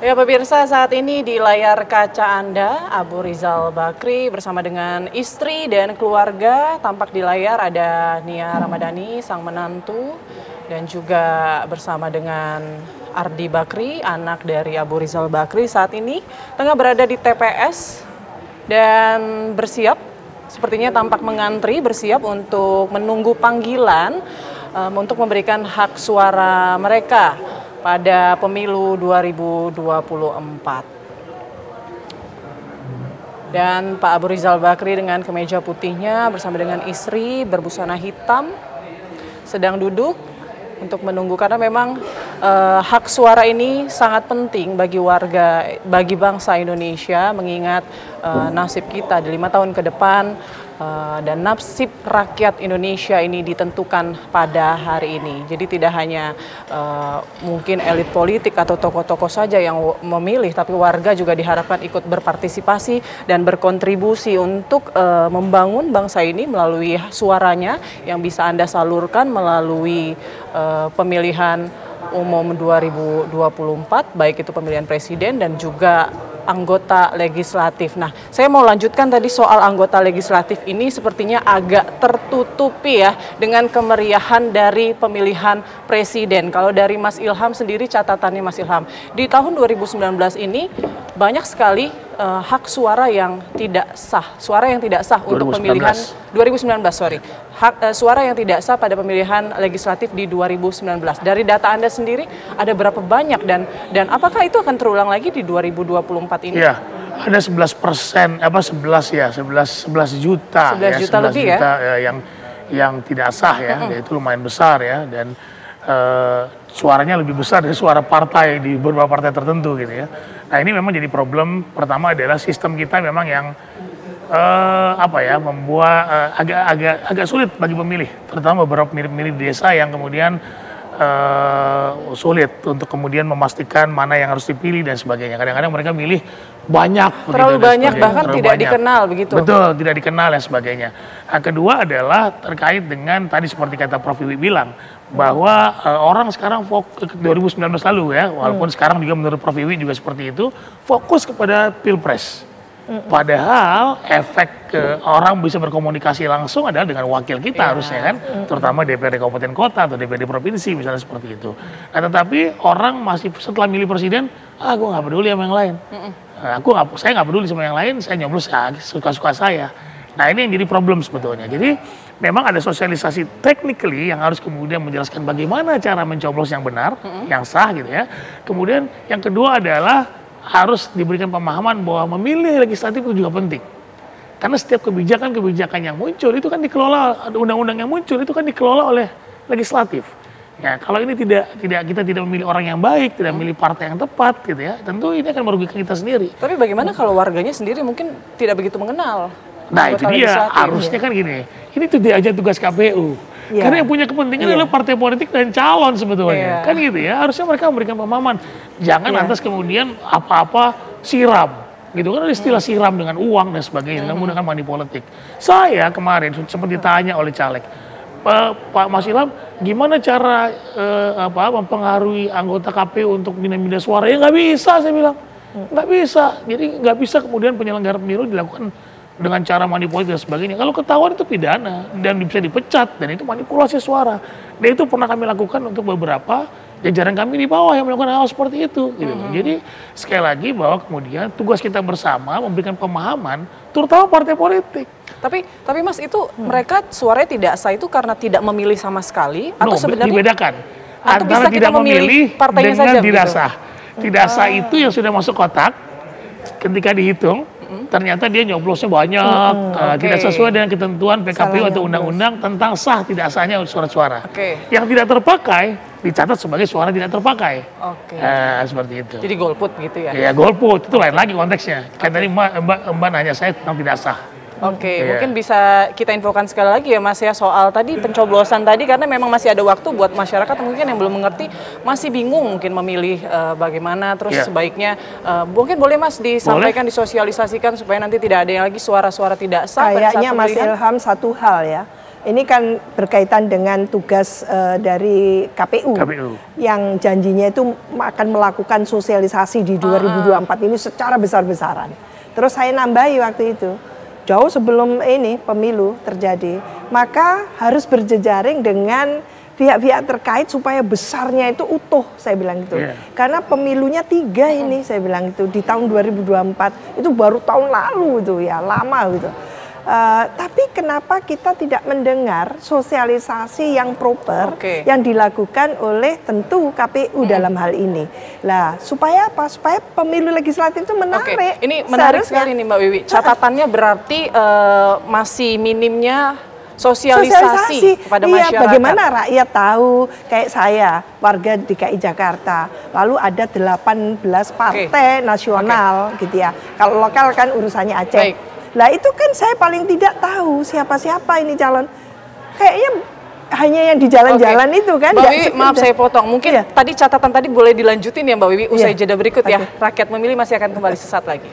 Ya pemirsa, saat ini di layar kaca Anda, Abu Rizal Bakri bersama dengan istri dan keluarga. Tampak di layar ada Nia Ramadhani, sang menantu, dan juga bersama dengan Ardi Bakri, anak dari Abu Rizal Bakri. Saat ini tengah berada di TPS dan bersiap, sepertinya tampak mengantri, bersiap untuk menunggu panggilan untuk memberikan hak suara mereka pada pemilu 2024. Dan Pak Abu Rizal Bakri dengan kemeja putihnya bersama dengan istri berbusana hitam sedang duduk untuk menunggu, karena memang hak suara ini sangat penting bagi warga, bagi bangsa Indonesia, mengingat nasib kita di 5 tahun ke depan dan nasib rakyat Indonesia ini ditentukan pada hari ini. Jadi tidak hanya mungkin elit politik atau tokoh-tokoh saja yang memilih, tapi warga juga diharapkan ikut berpartisipasi dan berkontribusi untuk membangun bangsa ini melalui suaranya yang bisa Anda salurkan melalui pemilihan umum 2024, baik itu pemilihan presiden dan juga anggota legislatif. Nah, saya mau lanjutkan tadi soal anggota legislatif ini, sepertinya agak tertutupi ya dengan kemeriahan dari pemilihan presiden. Kalau dari Mas Ilham sendiri, catatannya Mas Ilham, di tahun 2019 ini banyak sekali hak suara yang tidak sah, suara yang tidak sah untuk pemilihan 2019, suara yang tidak sah pada pemilihan legislatif di 2019. Dari data Anda sendiri ada berapa banyak dan apakah itu akan terulang lagi di 2024 ini? Iya, ada 11%, 11 juta, 11 juta lebih juta, ya? yang tidak sah ya, itu lumayan besar ya, dan suaranya lebih besar dari suara partai di beberapa partai tertentu gitu ya. Nah, ini memang jadi problem. Pertama adalah sistem kita memang yang membuat agak sulit bagi pemilih, terutama beberapa pemilih di desa yang kemudian sulit untuk kemudian memastikan mana yang harus dipilih dan sebagainya. Kadang-kadang mereka milih banyak, terlalu banyak, bahkan tidak dikenal begitu. Betul, tidak dikenal dan sebagainya. Nah, kedua adalah terkait dengan tadi seperti kata Prof. Wiwi bilang, bahwa orang sekarang fokus 2019 lalu ya, walaupun sekarang juga menurut Prof. Wiwi juga seperti itu, fokus kepada pilpres. Padahal efek orang bisa berkomunikasi langsung adalah dengan wakil kita harusnya kan, terutama DPRD kabupaten kota atau DPRD provinsi misalnya seperti itu. Nah, tetapi orang masih setelah milih presiden, gue nggak peduli sama yang lain. Saya nggak peduli sama yang lain, saya nyoblos suka-suka saya. Nah, ini yang jadi problem sebetulnya. Jadi memang ada sosialisasi technically yang harus kemudian menjelaskan bagaimana cara mencoblos yang benar, yang sah gitu ya. Kemudian yang kedua adalah harus diberikan pemahaman bahwa memilih legislatif itu juga penting. Karena setiap kebijakan-kebijakan yang muncul itu kan dikelola, undang-undang yang muncul itu kan dikelola oleh legislatif. Ya, kalau ini kita tidak memilih orang yang baik, tidak memilih partai yang tepat gitu ya, tentu ini akan merugikan kita sendiri. Tapi bagaimana kalau warganya sendiri mungkin tidak begitu mengenal? Nah, itu dia, harusnya kan gini, ini tuh diajar tugas KPU. Karena yang punya kepentingan adalah partai politik dan calon sebetulnya. Kan gitu ya, harusnya mereka memberikan pemahaman. Jangan lantas kemudian apa-apa siram. Gitu kan, ada istilah siram dengan uang dan sebagainya, dengan menggunakan money politik. Saya kemarin sempat ditanya oleh caleg, Pak Mas Ilham, gimana cara mempengaruhi anggota KPU untuk pindah-pindah suara? Ya nggak bisa, saya bilang. Nggak bisa. Jadi nggak bisa kemudian penyelenggara pemilu dilakukan dengan cara manipulasi dan sebagainya. Kalau ketahuan itu pidana dan bisa dipecat, dan itu manipulasi suara. Dan itu pernah kami lakukan untuk beberapa jajaran kami di bawah yang melakukan hal seperti itu. Gitu. Jadi sekali lagi bahwa kemudian tugas kita bersama memberikan pemahaman, terutama partai politik. Tapi Mas, itu mereka suaranya tidak sah itu karena tidak memilih sama sekali atau sebenarnya dibedakan atau antara tidak memilih partainya dengan saja tidak begitu? sah. Tidak sah itu yang sudah masuk kotak ketika dihitung. Ternyata dia nyoblosnya banyak, tidak sesuai dengan ketentuan PKPU atau undang-undang tentang sah tidak sahnya suara-suara. Yang tidak terpakai dicatat sebagai suara tidak terpakai. Seperti itu. Jadi golput gitu ya? Ya, golput itu lain lagi konteksnya. Kayak tadi Mbak nanya saya tentang tidak sah. Mungkin bisa kita infokan sekali lagi ya Mas ya soal tadi pencoblosan tadi, karena memang masih ada waktu buat masyarakat mungkin yang belum mengerti, masih bingung mungkin memilih bagaimana, terus sebaiknya mungkin boleh Mas disampaikan, disosialisasikan supaya nanti tidak ada yang lagi suara-suara tidak sah. Kayaknya Mas Ilham satu hal ya, Ini kan berkaitan dengan tugas dari KPU, yang janjinya itu akan melakukan sosialisasi di 2024 ini secara besar-besaran. Terus saya nambahi waktu itu, jauh sebelum ini pemilu terjadi, maka harus berjejaring dengan pihak-pihak terkait supaya besarnya itu utuh, saya bilang gitu. Karena pemilunya 3 ini, saya bilang itu di tahun 2024 itu baru tahun lalu itu ya, lama gitu. Tapi kenapa kita tidak mendengar sosialisasi yang proper yang dilakukan oleh tentu KPU dalam hal ini. Lah, supaya apa? Supaya pemilu legislatif itu menarik. Ini menarik sekali nih Mbak Wiwi. Catatannya berarti masih minimnya sosialisasi kepada masyarakat. Bagaimana rakyat tahu, kayak saya, warga DKI Jakarta, lalu ada 18 partai nasional gitu ya. Kalau lokal kan urusannya Aceh. Lah itu kan saya paling tidak tahu siapa-siapa ini calon. Kayaknya hanya yang di jalan-jalan itu kan. Mbak Wiwi, maaf saya potong. Mungkin tadi catatan tadi boleh dilanjutin ya Mbak Wiwi usai jeda berikut ya. Rakyat Memilih masih akan kembali sesaat lagi.